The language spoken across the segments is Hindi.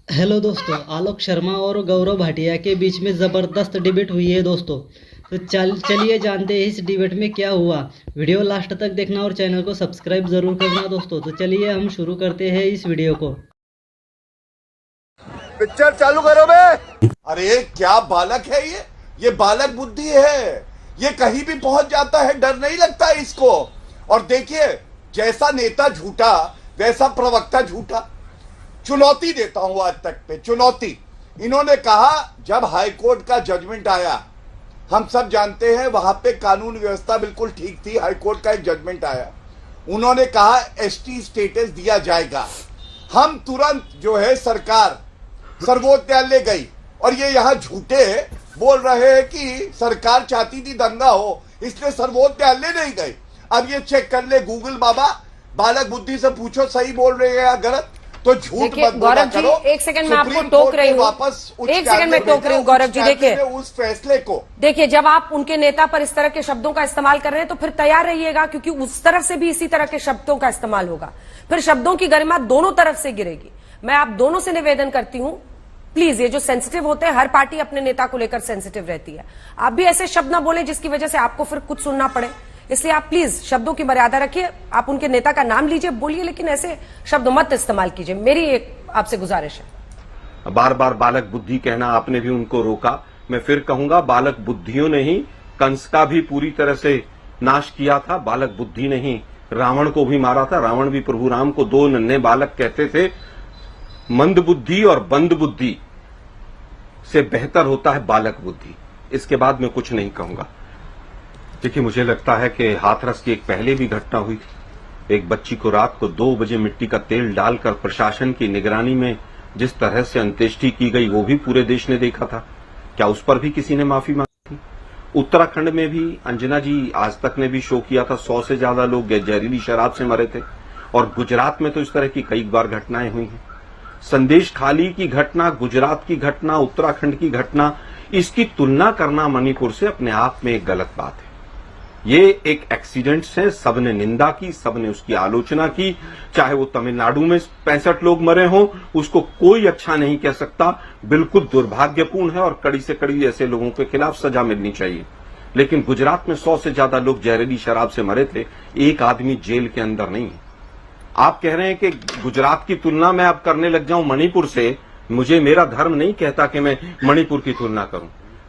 हेलो दोस्तों, आलोक शर्मा और गौरव भाटिया के बीच में ज़बरदस्त डिबेट हुई है दोस्तों। तो चलिए जानते हैं इस डिबेट में क्या हुआ। वीडियो लास्ट तक देखना और चैनल को सब्सक्राइब ज़रूर करना दोस्तों। तो चलिए हम शुरू करते हैं इस वीडियो को। पिक्चर चालू करो बे। अरे क्या बालक है ये बालक बुद्धि है। ये कहीं भी पहुंच जाता है, डर नहीं लगता इसको। और देखिए, जैसा नेता झूठा वैसा प्रवक्ता झूठा। चुनौती देता हूं आज तक पे चुनौती। इन्होंने कहा जब हाईकोर्ट का जजमेंट आया, हम सब जानते हैं वहां पे कानून व्यवस्था बिल्कुल ठीक थी। हाईकोर्ट का एक जजमेंट आया, उन्होंने कहा एसटी स्टेटस दिया जाएगा। हम तुरंत जो है सरकार सर्वोच्च न्यायालय गई और ये यहाँ झूठे बोल रहे हैं कि सरकार चाहती थी दंगा हो, इसलिए सर्वोच्च न्यायालय नहीं गई। अब ये चेक कर ले गूगल बाबा, बालक बुद्धि से पूछो सही बोल रहे हैं या गलत। तो झूठ मत बोला करो। एक सेकंड में आपको टोक रही हूँ, एक सेकंड में टोक रही हूँ गौरव जी। देखिए उस फैसले को देखिए, जब आप उनके नेता पर इस तरह के शब्दों का इस्तेमाल कर रहे हैं तो फिर तैयार रहिएगा, क्योंकि उस तरफ से भी इसी तरह के शब्दों का इस्तेमाल होगा। फिर शब्दों की गरिमा दोनों तरफ से गिरेगी। मैं आप दोनों से निवेदन करती हूँ, प्लीज, ये जो सेंसिटिव होते हैं, हर पार्टी अपने नेता को लेकर सेंसिटिव रहती है। आप भी ऐसे शब्द ना बोले जिसकी वजह से आपको फिर कुछ सुनना पड़े। इसलिए आप प्लीज शब्दों की मर्यादा रखिए। आप उनके नेता का नाम लीजिए, बोलिए, लेकिन ऐसे शब्द मत इस्तेमाल कीजिए। मेरी एक आपसे गुजारिश है। बार बार बालक बुद्धि कहना आपने भी उनको रोका। मैं फिर कहूंगा, बालक बुद्धियों ने ही कंस का भी पूरी तरह से नाश किया था। बालक बुद्धि ने ही रावण को भी मारा था। रावण भी प्रभु राम को दो नन्हे बालक कहते थे। मंद बुद्धि और बंद बुद्धि से बेहतर होता है बालक बुद्धि। इसके बाद मैं कुछ नहीं कहूंगा। देखिए, मुझे लगता है कि हाथरस की एक पहले भी घटना हुई थी। एक बच्ची को रात को 2 बजे मिट्टी का तेल डालकर प्रशासन की निगरानी में जिस तरह से अंत्येष्टि की गई, वो भी पूरे देश ने देखा था। क्या उस पर भी किसी ने माफी मांगी थी? उत्तराखंड में भी अंजना जी आज तक ने भी शो किया था, 100 से ज्यादा लोग जहरीली शराब से मरे थे। और गुजरात में तो इस तरह की कई बार घटनाएं हुई हैं। संदेश खाली की घटना, गुजरात की घटना, उत्तराखंड की घटना, इसकी तुलना करना मणिपुर से अपने आप में एक गलत बात है। ये एक एक्सीडेंट्स है, सबने निंदा की, सबने उसकी आलोचना की। चाहे वो तमिलनाडु में 65 लोग मरे हों, उसको कोई अच्छा नहीं कह सकता। बिल्कुल दुर्भाग्यपूर्ण है और कड़ी से कड़ी ऐसे लोगों के खिलाफ सजा मिलनी चाहिए। लेकिन गुजरात में 100 से ज्यादा लोग जहरीली शराब से मरे थे, एक आदमी जेल के अंदर नहीं है। आप कह रहे हैं कि गुजरात की तुलना मैं अब करने लग जाऊं मणिपुर से। मुझे, मेरा धर्म नहीं कहता कि मैं मणिपुर की तुलना करूं।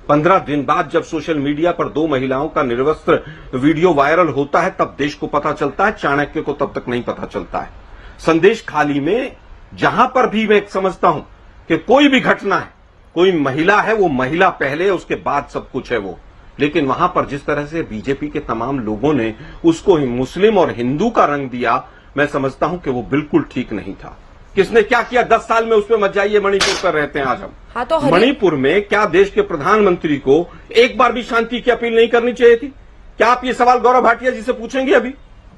15 दिन बाद जब सोशल मीडिया पर 2 महिलाओं का निर्वस्त्र वीडियो वायरल होता है, तब देश को पता चलता है, चाणक्य को तब तक नहीं पता चलता है। संदेश खाली में जहां पर भी मैं समझता हूं कि कोई भी घटना है, कोई महिला है, वो महिला पहले, उसके बाद सब कुछ है वो। लेकिन वहां पर जिस तरह से बीजेपी के तमाम लोगों ने उसको मुस्लिम और हिंदू का रंग दिया, मैं समझता हूं कि वो बिल्कुल ठीक नहीं था। किसने क्या किया 10 साल में, उसमें मत जाइए। मणिपुर पर रहते हैं आज हम। हाँ, तो मणिपुर में क्या देश के प्रधानमंत्री को एक बार भी शांति की अपील नहीं करनी चाहिए थी? क्या आप ये सवाल गौरव भाटिया जी से पूछेंगे? अभी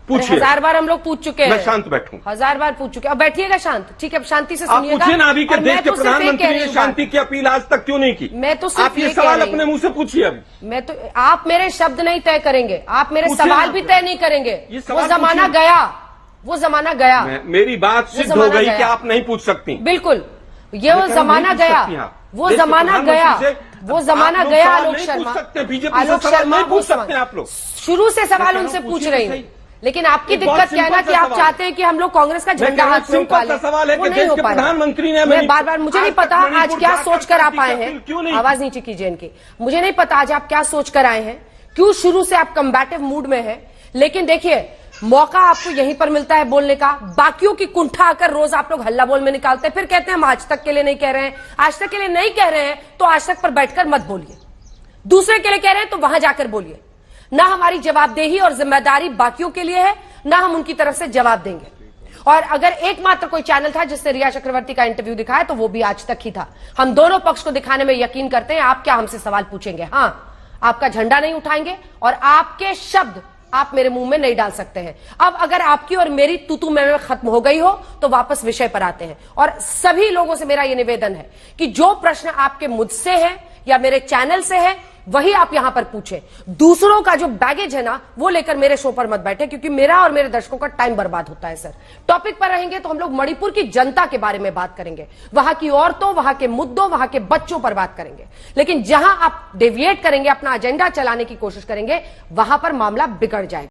पूछिए। 1000 बार हम लोग पूछ चुके हैं। मैं शांत बैठूं। 1000 बार पूछ चुके। अब बैठिए शांत, ठीक है? शांति से सुनिएगा। आप पूछिए ना अभी कि देश के तो प्रधानमंत्री ने शांति की अपील आज तक क्यों नहीं की? मैं तो आप ये सवाल अपने मुंह से पूछिए। अभी मैं तो, आप मेरे शब्द नहीं तय करेंगे, आप मेरे सवाल भी तय नहीं करेंगे। वो जमाना गया, वो जमाना गया। मेरी बात सिद्ध हो गई कि आप नहीं पूछ सकती। बिल्कुल, ये वो जमाना गया, वो जमाना गया, वो जमाना गया। आलोक शर्मा, आलोक शर्मा नहीं पूछ सकते आप लोग। शुरू से सवाल उनसे पूछ रही हूँ, लेकिन आपकी दिक्कत क्या है ना कि आप चाहते हैं कि हम लोग कांग्रेस का झंडा हाथ में उठा लें। वो नहीं हो पा रहा। मैं बार बार, मुझे नहीं पता आज क्या सोचकर आप आए हैं। आवाज नीचे कीजिए इनकी। मुझे नहीं पता आज आप क्या सोचकर आए हैं, क्यों शुरू से आप कम्बैटिव मूड में हैं। लेकिन देखिए, मौका आपको यहीं पर मिलता है बोलने का। बाकियों की कुंठा आकर रोज आप लोग हल्ला बोल में निकालते हैं, फिर कहते हैं हम आज तक के लिए नहीं कह रहे हैं। आज तक के लिए नहीं कह रहे हैं तो आज तक पर बैठकर मत बोलिए। दूसरे के लिए कह रहे हैं तो वहां जाकर बोलिए। ना हमारी जवाबदेही और जिम्मेदारी बाकियों के लिए है, ना हम उनकी तरफ से जवाब देंगे। और अगर एकमात्र कोई चैनल था जिससे रिया चक्रवर्ती का इंटरव्यू दिखाया, तो वो भी आज तक ही था। हम दोनों पक्ष को दिखाने में यकीन करते हैं। आप क्या हमसे सवाल पूछेंगे? हाँ, आपका झंडा नहीं उठाएंगे और आपके शब्द आप मेरे मुंह में नहीं डाल सकते हैं। अब अगर आपकी और मेरी तू मैं खत्म हो गई हो तो वापस विषय पर आते हैं। और सभी लोगों से मेरा यह निवेदन है कि जो प्रश्न आपके मुझसे है या मेरे चैनल से है वही आप यहां पर पूछे। दूसरों का जो बैगेज है ना, वो लेकर मेरे शो पर मत बैठे, क्योंकि मेरा और मेरे दर्शकों का टाइम बर्बाद होता है सर। टॉपिक पर रहेंगे तो हम लोग मणिपुर की जनता के बारे में बात करेंगे, वहां की औरतों, वहां के मुद्दों, वहां के बच्चों पर बात करेंगे। लेकिन जहां आप डेविएट करेंगे, अपना एजेंडा चलाने की कोशिश करेंगे, वहां पर मामला बिगड़ जाएगा।